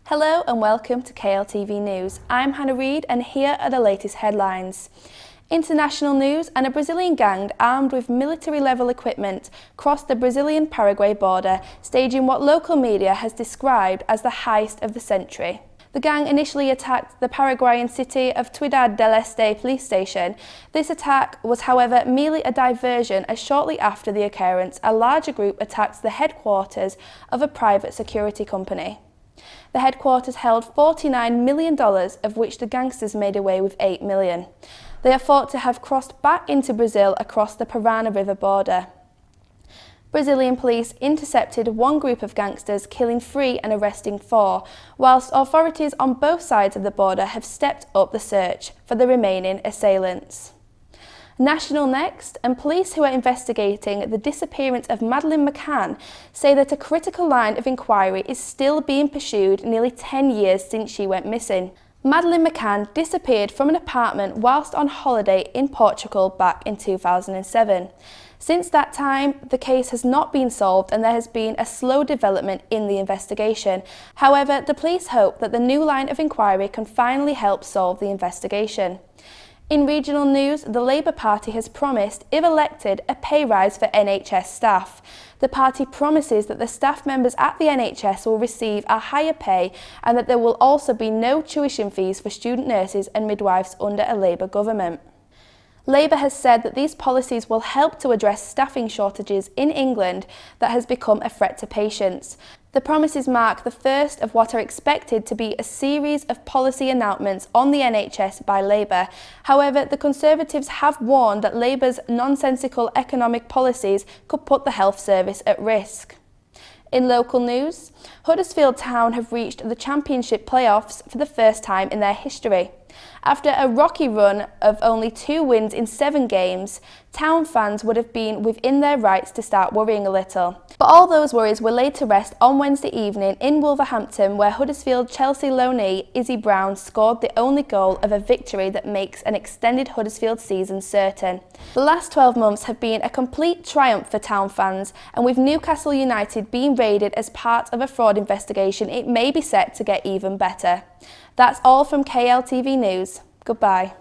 Hello and welcome to KLTV News. I'm Hannah Reid and here are the latest headlines. International news: and a Brazilian gang armed with military-level equipment crossed the Brazilian-Paraguay border, staging what local media has described as the heist of the century. The gang initially attacked the Paraguayan city of Ciudad del Este police station. This attack was, however, merely a diversion, as shortly after the occurrence, a larger group attacked the headquarters of a private security company. The headquarters held $49 million, of which the gangsters made away with $8 million. They are thought to have crossed back into Brazil across the Parana River border. Brazilian police intercepted one group of gangsters, killing 3 and arresting 4, whilst authorities on both sides of the border have stepped up the search for the remaining assailants. National next, and police who are investigating the disappearance of Maddie McCann say that a critical line of inquiry is still being pursued nearly 10 years since she went missing. Maddie McCann disappeared from an apartment whilst on holiday in Portugal back in 2007. Since that time, the case has not been solved and there has been a slow development in the investigation. However, the police hope that the new line of inquiry can finally help solve the investigation. In regional news, the Labour Party has promised, if elected, a pay rise for NHS staff. The party promises that the staff members at the NHS will receive a higher pay and that there will also be no tuition fees for student nurses and midwives under a Labour government. Labour has said that these policies will help to address staffing shortages in England that has become a threat to patients. The promises mark the first of what are expected to be a series of policy announcements on the NHS by Labour. However, the Conservatives have warned that Labour's nonsensical economic policies could put the health service at risk. In local news, Huddersfield Town have reached the Championship playoffs for the first time in their history. After a rocky run of only 2 wins in 7 games, Town fans would have been within their rights to start worrying a little. But all those worries were laid to rest on Wednesday evening in Wolverhampton, where Huddersfield Chelsea loanee Izzy Brown scored the only goal of a victory that makes an extended Huddersfield season certain. The last 12 months have been a complete triumph for Town fans, and with Newcastle United being raided as part of a fraud investigation, it may be set to get even better. That's all from KLTV News. Goodbye.